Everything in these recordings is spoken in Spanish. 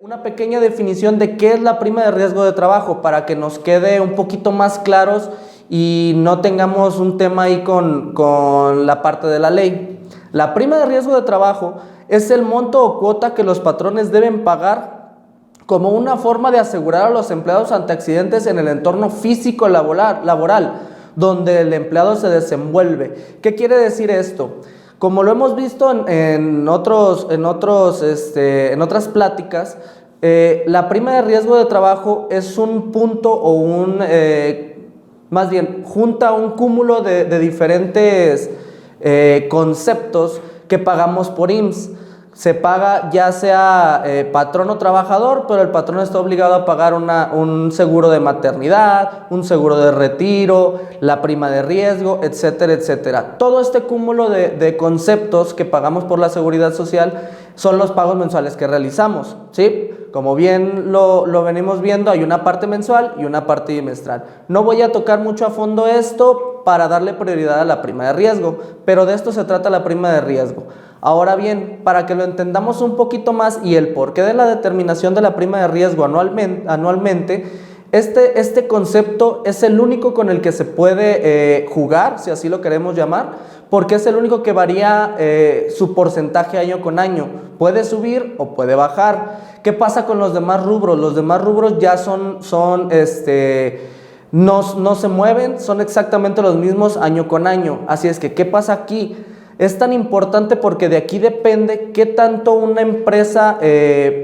Una pequeña definición de qué es la prima de riesgo de trabajo para que nos quede un poquito más claros y no tengamos un tema ahí con la parte de la ley. La prima de riesgo de trabajo es el monto o cuota que los patrones deben pagar como una forma de asegurar a los empleados ante accidentes en el entorno físico laboral donde el empleado se desenvuelve. ¿Qué quiere decir esto? Como lo hemos visto en otras pláticas, la prima de riesgo de trabajo es un punto o más bien, junta un cúmulo de diferentes conceptos que pagamos por IMSS. Se paga ya sea patrón o trabajador, pero el patrón está obligado a pagar un seguro de maternidad, un seguro de retiro, la prima de riesgo, etcétera, etcétera. Todo este cúmulo de conceptos que pagamos por la seguridad social son los pagos mensuales que realizamos, ¿sí? Como bien lo venimos viendo, hay una parte mensual y una parte bimestral. No voy a tocar mucho a fondo esto para darle prioridad a la prima de riesgo, pero de esto se trata la prima de riesgo. Ahora bien, para que lo entendamos un poquito más y el porqué de la determinación de la prima de riesgo anualmente, este concepto es el único con el que se puede jugar, si así lo queremos llamar, porque es el único que varía su porcentaje año con año. Puede subir o puede bajar. ¿Qué pasa con los demás rubros? Los demás rubros ya no se mueven, son exactamente los mismos año con año. Así es que, ¿qué pasa aquí? Es tan importante porque de aquí depende qué tanto una empresa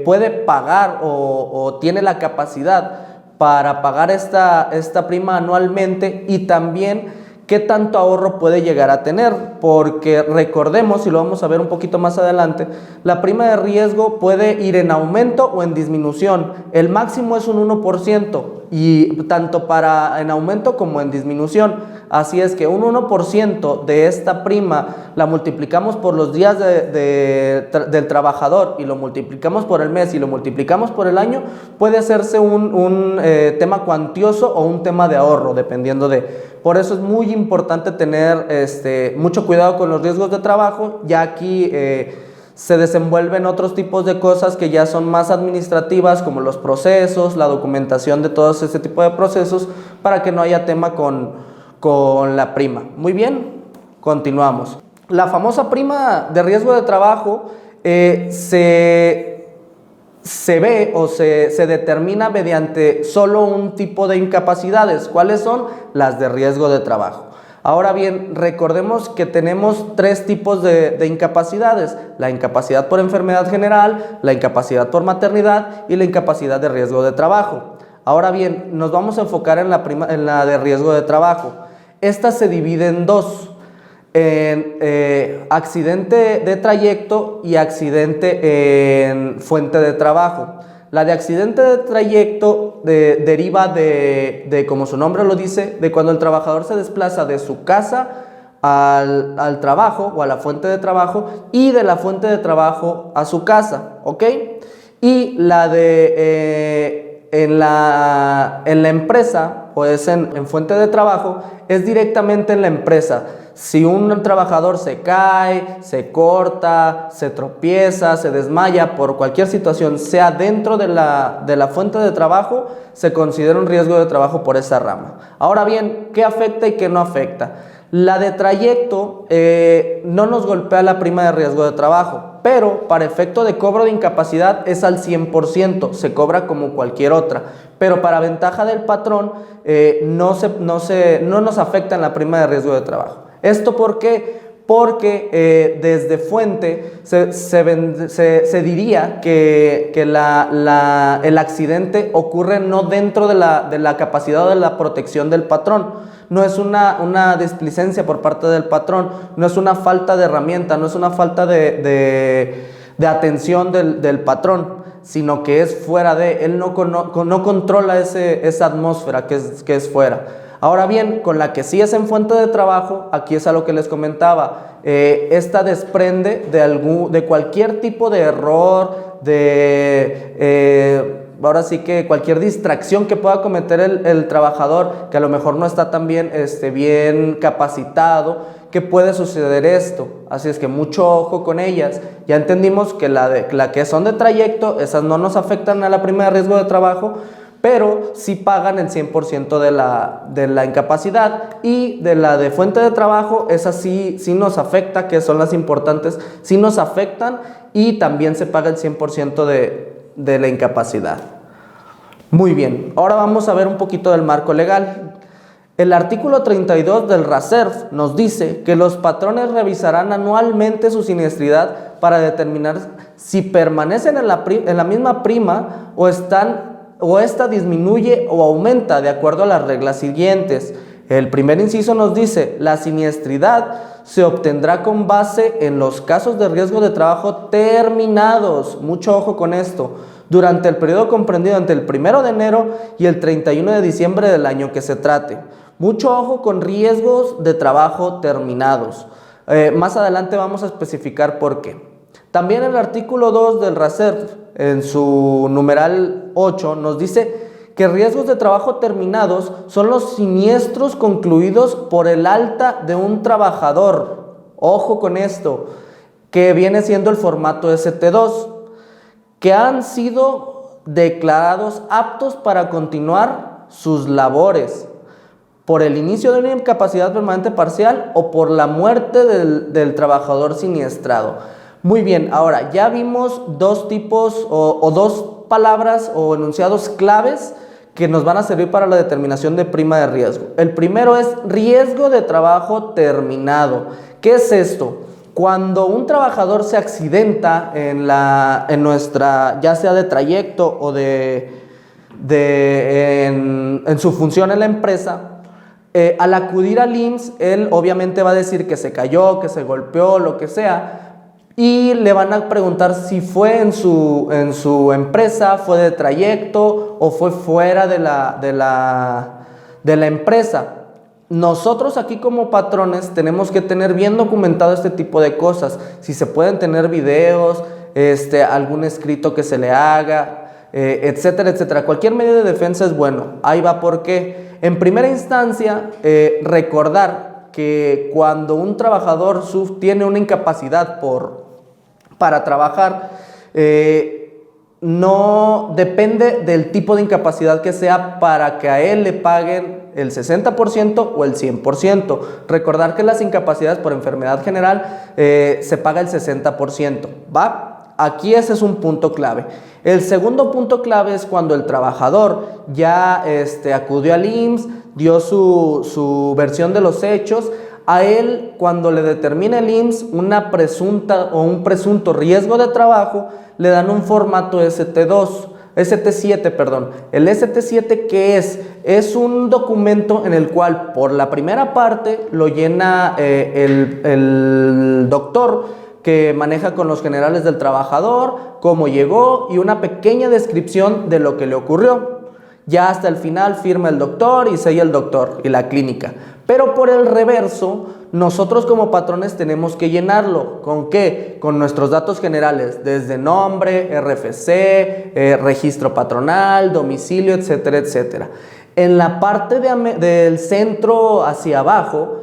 puede pagar o tiene la capacidad para pagar esta prima anualmente, y también qué tanto ahorro puede llegar a tener, porque recordemos, y lo vamos a ver un poquito más adelante, la prima de riesgo puede ir en aumento o en disminución. El máximo es un 1%, y tanto en aumento como en disminución. Así es que un 1% de esta prima la multiplicamos por los días del trabajador y lo multiplicamos por el mes y lo multiplicamos por el año, puede hacerse un tema cuantioso o un tema de ahorro, dependiendo de. Por eso es muy importante tener mucho cuidado con los riesgos de trabajo. Ya aquí se desenvuelven otros tipos de cosas que ya son más administrativas, como los procesos, la documentación de todo ese tipo de procesos, para que no haya tema con la prima. Muy bien, continuamos. La famosa prima de riesgo de trabajo se ve o se determina mediante solo un tipo de incapacidades. ¿Cuáles son? Las de riesgo de trabajo. Ahora bien, recordemos que tenemos tres tipos de incapacidades: la incapacidad por enfermedad general, la incapacidad por maternidad y la incapacidad de riesgo de trabajo. Ahora bien, nos vamos a enfocar en la de riesgo de trabajo. Esta se divide en dos: en accidente de trayecto y accidente en fuente de trabajo. La de accidente de trayecto deriva de, como su nombre lo dice, de cuando el trabajador se desplaza de su casa al trabajo o a la fuente de trabajo, y de la fuente de trabajo a su casa, ¿ok? Y la de en la empresa, pues en fuente de trabajo, es directamente en la empresa. Si un trabajador se cae, se corta, se tropieza, se desmaya por cualquier situación, sea dentro de la fuente de trabajo, se considera un riesgo de trabajo por esa rama. Ahora bien, ¿qué afecta y qué no afecta? La de trayecto no nos golpea la prima de riesgo de trabajo, pero para efecto de cobro de incapacidad es al 100%, se cobra como cualquier otra. Pero para ventaja del patrón no nos afecta en la prima de riesgo de trabajo. ¿Esto por qué? Porque desde fuente se diría que el accidente ocurre no dentro de la capacidad o de la protección del patrón. No es una displicencia por parte del patrón, no es una falta de herramienta, no es una falta de atención del patrón, sino que es fuera de. Él no controla esa atmósfera que es fuera. Ahora bien, con la que sí es en fuente de trabajo, aquí es a lo que les comentaba, esta desprende de cualquier tipo de error, ahora sí que cualquier distracción que pueda cometer el trabajador, que a lo mejor no está tan bien capacitado, que puede suceder esto. Así es que mucho ojo con ellas. Ya entendimos que la que son de trayecto, esas no nos afectan a la prima de riesgo de trabajo, pero sí pagan el 100% de la incapacidad, y de la de fuente de trabajo, esas sí nos afecta, que son las importantes, sí nos afectan, y también se paga el 100% de la incapacidad. Muy bien, ahora vamos a ver un poquito del marco legal. El artículo 32 del RASERF nos dice que los patrones revisarán anualmente su siniestridad para determinar si permanecen en la misma prima o esta disminuye o aumenta de acuerdo a las reglas siguientes. El primer inciso nos dice: la siniestridad se obtendrá con base en los casos de riesgo de trabajo terminados, mucho ojo con esto, durante el periodo comprendido entre el 1 de enero y el 31 de diciembre del año que se trate. Mucho ojo con riesgos de trabajo terminados. Más adelante vamos a especificar por qué. También el artículo 2 del RASERF, en su numeral 8, nos dice que riesgos de trabajo terminados son los siniestros concluidos por el alta de un trabajador. Ojo con esto, que viene siendo el formato ST2, que han sido declarados aptos para continuar sus labores por el inicio de una incapacidad permanente parcial o por la muerte del trabajador siniestrado. Muy bien, ahora ya vimos dos tipos o dos palabras o enunciados claves que nos van a servir para la determinación de prima de riesgo. El primero es riesgo de trabajo terminado. ¿Qué es esto? Cuando un trabajador se accidenta en nuestra, ya sea de trayecto o en su función en la empresa, al acudir al IMSS, él obviamente va a decir que se cayó, que se golpeó, lo que sea, y le van a preguntar si fue en su empresa, fue de trayecto o fue fuera de la empresa. Nosotros aquí como patrones tenemos que tener bien documentado este tipo de cosas. Si se pueden tener videos, algún escrito que se le haga, etcétera, etcétera. Cualquier medio de defensa es bueno. Ahí va por qué. En primera instancia, recordar que cuando un trabajador tiene una incapacidad para trabajar, no depende del tipo de incapacidad que sea para que a él le paguen el 60% o el 100%. Recordar que las incapacidades por enfermedad general se paga el 60%, ¿va? Aquí ese es un punto clave. El segundo punto clave es cuando el trabajador ya acudió al IMSS, dio su versión de los hechos. A él, cuando le determina el IMSS una presunta o un presunto riesgo de trabajo, le dan un formato ST7, perdón. El ST7, ¿qué es? Es un documento en el cual por la primera parte lo llena el doctor que maneja con los generales del trabajador, cómo llegó y una pequeña descripción de lo que le ocurrió. Ya hasta el final firma el doctor y sella el doctor y la clínica. Pero por el reverso, nosotros como patrones tenemos que llenarlo. ¿Con qué? Con nuestros datos generales, desde nombre, RFC, registro patronal, domicilio, etcétera, etcétera. En la parte del centro hacia abajo,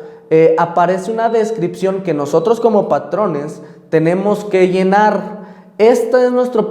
aparece una descripción que nosotros como patrones tenemos que llenar. Este es nuestro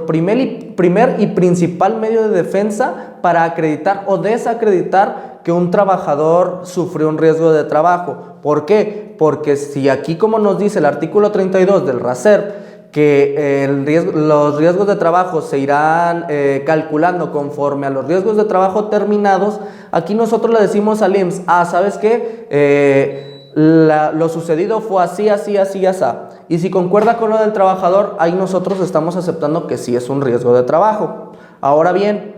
primer y principal medio de defensa para acreditar o desacreditar que un trabajador sufrió un riesgo de trabajo. ¿Por qué? Porque si aquí, como nos dice el artículo 32 del RASERF, que los riesgos de trabajo se irán calculando conforme a los riesgos de trabajo terminados, aquí nosotros le decimos al IMSS, ¿sabes qué? Lo sucedido fue así, así, así, así. Y si concuerda con lo del trabajador, ahí nosotros estamos aceptando que sí es un riesgo de trabajo. Ahora bien,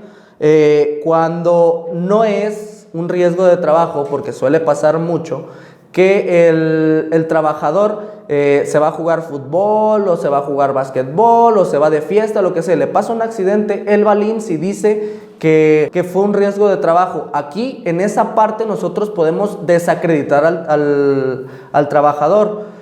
cuando no es un riesgo de trabajo, porque suele pasar mucho, que el trabajador se va a jugar fútbol, o se va a jugar básquetbol, o se va de fiesta, lo que sea, le pasa un accidente, él va al IMSS y dice que fue un riesgo de trabajo. Aquí, en esa parte, nosotros podemos desacreditar al trabajador.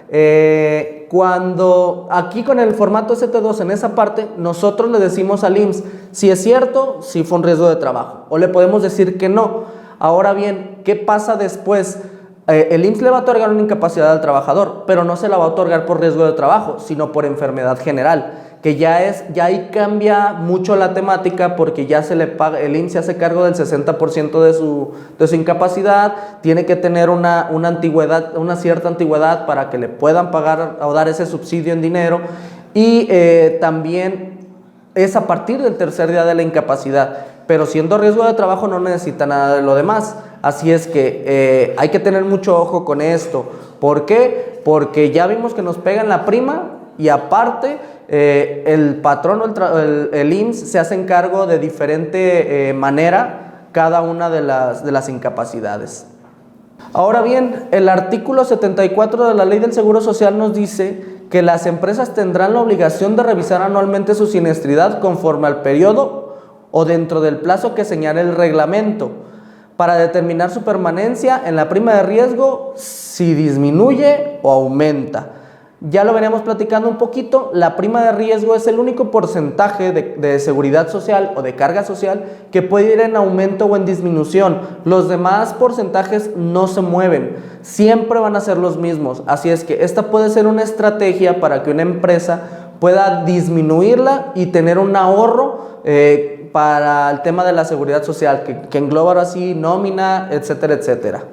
Cuando aquí con el formato ST2, en esa parte, nosotros le decimos al IMSS si es cierto, si fue un riesgo de trabajo, o le podemos decir que no. Ahora bien, ¿qué pasa después? El IMSS le va a otorgar una incapacidad al trabajador, pero no se la va a otorgar por riesgo de trabajo, sino por enfermedad general, que ya ahí cambia mucho la temática, porque ya se le paga, el IMSS se hace cargo del 60% de su incapacidad, tiene que tener una antigüedad, una cierta antigüedad para que le puedan pagar o dar ese subsidio en dinero, y también es a partir del tercer día de la incapacidad, pero siendo riesgo de trabajo no necesita nada de lo demás. Así es que hay que tener mucho ojo con esto. ¿Por qué? Porque ya vimos que nos pegan la prima y aparte el patrón o el IMSS se hace cargo de diferente manera cada una de las incapacidades. Ahora bien, el artículo 74 de la Ley del Seguro Social nos dice que las empresas tendrán la obligación de revisar anualmente su siniestridad conforme al periodo o dentro del plazo que señale el reglamento, para determinar su permanencia en la prima de riesgo, si disminuye o aumenta. Ya lo veníamos platicando un poquito, la prima de riesgo es el único porcentaje de seguridad social o de carga social que puede ir en aumento o en disminución. Los demás porcentajes no se mueven, siempre van a ser los mismos. Así es que esta puede ser una estrategia para que una empresa pueda disminuirla y tener un ahorro para el tema de la seguridad social, que engloba ahora sí nómina, etcétera, etcétera.